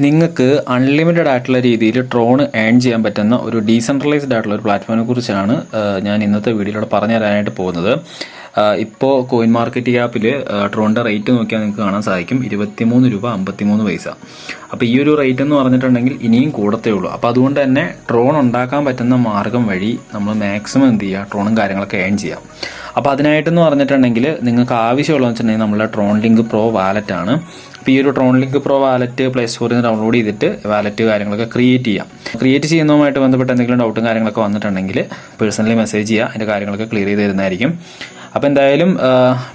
നിങ്ങൾക്ക് അൺലിമിറ്റഡ് ആയിട്ടുള്ള രീതിയിൽ ട്രോൺ ഏൺ ചെയ്യാൻ പറ്റുന്ന ഒരു ഡീസെൻട്രലൈസ്ഡ് ആയിട്ടുള്ള ഒരു പ്ലാറ്റ്ഫോമിനെ കുറിച്ചാണ് ഞാൻ ഇന്നത്തെ വീഡിയോയിലൂടെ പറഞ്ഞു തരാനായിട്ട് പോകുന്നത്. ഇപ്പോൾ കോയിൻ മാർക്കറ്റ് ആപ്പിൽ ട്രോണിൻ്റെ റേറ്റ് നോക്കിയാൽ നിങ്ങൾക്ക് കാണാൻ സാധിക്കും 23 രൂപ 53 പൈസ. അപ്പോൾ ഈ ഒരു റേറ്റ് എന്ന് പറഞ്ഞിട്ടുണ്ടെങ്കിൽ ഇനിയും കൂടത്തേ ഉള്ളൂ. അപ്പോൾ അതുകൊണ്ട് തന്നെ ട്രോൺ ഉണ്ടാക്കാൻ പറ്റുന്ന മാർഗം വഴി നമ്മൾ മാക്സിമം എന്ത് ചെയ്യുക, ട്രോണും കാര്യങ്ങളൊക്കെ ഏൺ ചെയ്യാം. അപ്പോൾ അതിനായിട്ടെന്ന് പറഞ്ഞിട്ടുണ്ടെങ്കിൽ നിങ്ങൾക്ക് ആവശ്യമുള്ളതെന്ന് വെച്ചിട്ടുണ്ടെങ്കിൽ നമ്മുടെ ട്രോൺ ലിങ്ക് പ്രോ വാലറ്റ് ആണ്. അപ്പോൾ ഈ ഒരു Tron link pro wallet play സ്റ്റോറിൽ നിന്ന് ഡൗൺലോഡ് ചെയ്തിട്ട് വാലറ്റ് കാര്യങ്ങളൊക്കെ ക്രിയേറ്റ് ചെയ്യാം. ക്രിയേറ്റ് ചെയ്യുന്നതുമായിട്ട് ബന്ധപ്പെട്ട് എന്തെങ്കിലും ഡൗട്ടും കാര്യങ്ങളൊക്കെ വന്നിട്ടുണ്ടെങ്കിൽ പേഴ്സണലി മെസ്സേജ് ചെയ്യുക, അതിൻ്റെ കാര്യങ്ങളൊക്കെ ക്ലിയർ ചെയ്ത് തരുന്നതായിരിക്കും. അപ്പോൾ എന്തായാലും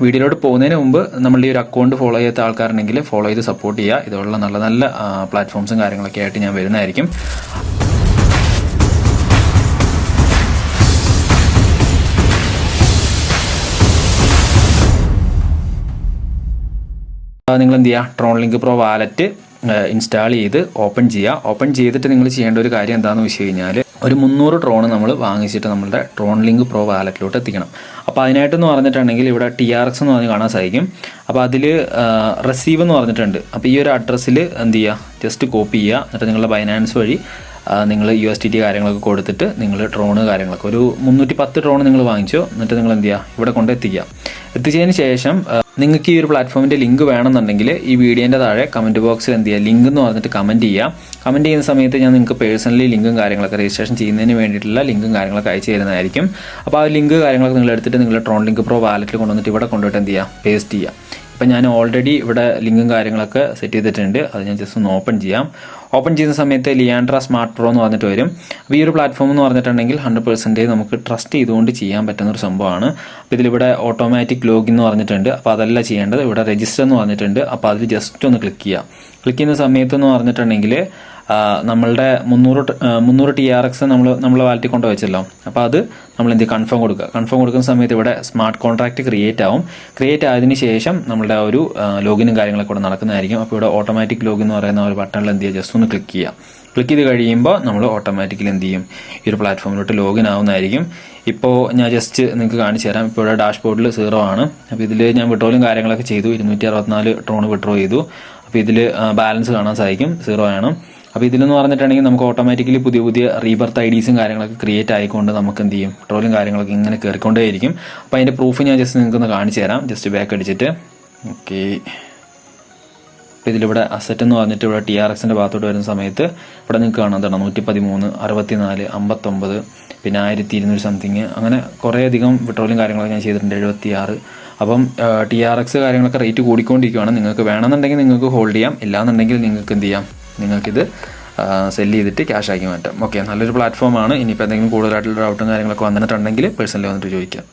വീഡിയോയിലോട്ട് പോകുന്നതിന് മുമ്പ് നമ്മളുടെ ഈ ഒരു അക്കൗണ്ട് ഫോളോ ചെയ്യാത്ത ആൾക്കാരുണ്ടെങ്കിൽ ഫോളോ ചെയ്ത് സപ്പോർട്ട് ചെയ്യുക. ഇതുപോലുള്ള നല്ല നല്ല പ്ലാറ്റ്ഫോംസും കാര്യങ്ങളൊക്കെ ആയിട്ട് ഞാൻ വരുന്നതായിരിക്കും. നിങ്ങൾ എന്ത് ചെയ്യുക, Tron link pro wallet install ചെയ്ത് ഓപ്പൺ ചെയ്യുക. ഓപ്പൺ ചെയ്തിട്ട് നിങ്ങൾ ചെയ്യേണ്ട ഒരു കാര്യം എന്താണെന്ന് വെച്ച് കഴിഞ്ഞാൽ ഒരു 300 ട്രോൺ നമ്മൾ വാങ്ങിച്ചിട്ട് നമ്മളുടെ ട്രോൺ ലിങ്ക് പ്രോ വാലറ്റിലോട്ട് എത്തിക്കണം. അപ്പോൾ അതിനായിട്ടെന്ന് പറഞ്ഞിട്ടുണ്ടെങ്കിൽ ഇവിടെ TRX എന്ന് പറഞ്ഞ് കാണാൻ സാധിക്കും. അപ്പോൾ അതിൽ റിസീവ് എന്ന് പറഞ്ഞിട്ടുണ്ട്. അപ്പോൾ ഈ ഒരു അഡ്രസ്സിൽ എന്ത് ചെയ്യുക, ജസ്റ്റ് കോപ്പി ചെയ്യുക. എന്നിട്ട് നിങ്ങളുടെ ബൈനാൻസ് വഴി നിങ്ങൾ USDT കാര്യങ്ങളൊക്കെ കൊടുത്തിട്ട് നിങ്ങൾ ട്രോണ് കാര്യങ്ങളൊക്കെ ഒരു 310 ട്രോൺ നിങ്ങൾ വാങ്ങിച്ചോ. എന്നിട്ട് നിങ്ങൾ എന്ത് ചെയ്യുക, ഇവിടെ കൊണ്ട് എത്തിക്കുക. എത്തിച്ചതിന് ശേഷം നിങ്ങൾക്ക് ഈ ഒരു പ്ലാറ്റ്ഫോമിൻ്റെ ലിങ്ക് വേണമെന്നുണ്ടെങ്കിൽ ഈ വീഡിയോൻ്റെ താഴെ കമൻറ്റ് ബോക്സിൽ എന്ത് ചെയ്യുക, ലിങ്ക് എന്ന് പറഞ്ഞിട്ട് കമൻറ്റ് ചെയ്യുക. കമൻറ്റ് ചെയ്യുന്ന സമയത്ത് ഞാൻ നിങ്ങൾക്ക് പേഴ്സണലി ലിങ്കും കാര്യങ്ങളൊക്കെ രജിസ്ട്രേഷൻ ചെയ്യുന്നതിന് വേണ്ടിയിട്ടുള്ള ലിങ്കും കാര്യങ്ങളൊക്കെ അയച്ചു തരുന്നതായിരിക്കും. അപ്പോൾ ആ ലിങ്ക് കാര്യങ്ങളൊക്കെ നിങ്ങൾ എടുത്തിട്ട് നിങ്ങൾ ട്രോൺ ലിങ്ക് പ്രോ വാലറ്റിൽ കൊണ്ടുവന്നിട്ട് ഇവിടെ കൊണ്ടുപോയിട്ട് എന്ത് ചെയ്യുക, പേസ്റ്റ് ചെയ്യുക. ഇപ്പം ഞാൻ ഓൾറെഡി ഇവിടെ ലിങ്കും കാര്യങ്ങളൊക്കെ സെറ്റ് ചെയ്തിട്ടുണ്ട്. അത് ഞാൻ ജസ്റ്റ് ഒന്ന് ഓപ്പൺ ചെയ്യാം. ഓപ്പൺ ചെയ്യുന്ന സമയത്ത് ലിയാൻഡ്ര സ്മാർട്ട് പ്രോ എന്ന് പറഞ്ഞിട്ട് വരും. അപ്പോൾ ഈ ഒരു പ്ലാറ്റ്ഫോം എന്ന് പറഞ്ഞിട്ടുണ്ടെങ്കിൽ 100% നമുക്ക് ട്രസ്റ്റ് ചെയ്തുകൊണ്ട് ചെയ്യാൻ പറ്റുന്ന ഒരു സംഭവമാണ്. അപ്പോൾ ഇതിലിവിടെ ഓട്ടോമാറ്റിക് ലോഗിൻ എന്ന് പറഞ്ഞിട്ടുണ്ട്. അപ്പോൾ അതല്ല ചെയ്യേണ്ടത്, ഇവിടെ രജിസ്റ്റർ എന്ന് പറഞ്ഞിട്ടുണ്ട്. അപ്പോൾ അതിൽ ജസ്റ്റ് ഒന്ന് ക്ലിക്ക് ചെയ്യുക. ക്ലിക്ക് ചെയ്യുന്ന സമയത്ത് എന്ന് പറഞ്ഞിട്ടുണ്ടെങ്കിൽ നമ്മളുടെ 300 TRX നമ്മൾ വാലറ്റിൽ കൊണ്ട് വെച്ചല്ലോ. അപ്പോൾ അത് നമ്മൾ എന്ത് കൺഫേം കൊടുക്കുക. കൺഫേം കൊടുക്കുന്ന സമയത്ത് ഇവിടെ സ്മാർട്ട് കോൺട്രാക്റ്റ് ക്രിയേറ്റ് ആവും. ക്രിയേറ്റ് ആയതിനു ശേഷം നമ്മളുടെ ആ ഒരു ലോഗിനും കാര്യങ്ങളൊക്കെ ഇവിടെ നടക്കുന്നതായിരിക്കും. അപ്പോൾ ഇവിടെ ഓട്ടോമാറ്റിക് ലോഗിൻ എന്ന് പറയുന്ന ഒരു ബട്ടണിൽ എന്ത് ചെയ്യുക, ജസ്റ്റ് ഒന്ന് ക്ലിക്ക് ചെയ്യുക. ക്ലിക്ക് ചെയ്ത് കഴിയുമ്പോൾ നമ്മൾ ഓട്ടോമാറ്റിക്കലി എന്ത് ചെയ്യും, ഈ ഒരു പ്ലാറ്റ്ഫോമിലോട്ട് ലോഗിൻ ആവുന്നതായിരിക്കും. ഇപ്പോൾ ഞാൻ ജസ്റ്റ് നിങ്ങൾക്ക് കാണിച്ചു തരാം. ഇപ്പോൾ ഇവിടെ ഡാഷ്ബോർഡിൽ 0 ആണ്. അപ്പോൾ ഇതിൽ ഞാൻ വിഡ്രോയും കാര്യങ്ങളൊക്കെ ചെയ്തു. 264 ട്രോൺ വിഡ്രോ ചെയ്തു. അപ്പോൾ ഇതിൽ ബാലൻസ് കാണാൻ സാധിക്കും 0 ആണ്. അപ്പോൾ ഇതിലെന്ന് പറഞ്ഞിട്ടുണ്ടെങ്കിൽ നമുക്ക് ഓട്ടോമാറ്റിക്കലി പുതിയ പുതിയ റീബർത്ത് IDസും കാര്യങ്ങളൊക്കെ ക്രിയേറ്റ് ആയിക്കൊണ്ട് നമുക്ക് എന്ത് ചെയ്യും, ട്രോളും കാര്യങ്ങളൊക്കെ ഇങ്ങനെ കയറിക്കൊണ്ടേയിരിക്കും. അപ്പോൾ അതിൻ്റെ പ്രൂഫ് ഞാൻ ജസ്റ്റ് നിങ്ങൾക്ക് ഒന്ന് കാണിച്ചു തരാം. ജസ്റ്റ് ബാക്ക് അടിച്ചിട്ട് ഓക്കെ. അപ്പോൾ ഇതിലിവിടെ അസറ്റ് എന്ന് പറഞ്ഞിട്ട് ഇവിടെ TRXൻ്റെ ഭാഗത്തോട്ട് വരുന്ന സമയത്ത് ഇവിടെ നിങ്ങൾക്ക് കാണാൻ തന്നെ 113, 64, 59, പിന്നെ 1200 സംതിങ്, അങ്ങനെ കുറേയധികം വിഡ്രോലും കാര്യങ്ങളൊക്കെ ഞാൻ ചെയ്തിട്ടുണ്ട്. 76. അപ്പം TRX കാര്യങ്ങളൊക്കെ റേറ്റ് കൂടിക്കൊണ്ടിരിക്കുകയാണ്. നിങ്ങൾക്ക് വേണമെന്നുണ്ടെങ്കിൽ നിങ്ങൾക്ക് ഹോൾഡ് ചെയ്യാം, ഇല്ലാന്നുണ്ടെങ്കിൽ നിങ്ങൾക്ക് എന്ത് ചെയ്യാം, നിങ്ങൾക്കിത് സെല് ചെയ്തിട്ട് ക്യാഷ് ആക്കി മാറ്റാം. ഓക്കെ, നല്ലൊരു പ്ലാറ്റ്ഫോമാണ്. ഇനിയിപ്പോൾ എന്തെങ്കിലും കൂടുതലായിട്ടുള്ള ഡൗട്ടും കാര്യങ്ങളൊക്കെ വന്നിട്ടുണ്ടെങ്കിൽ പേഴ്സണലി വന്നിട്ട് ചോദിക്കാം.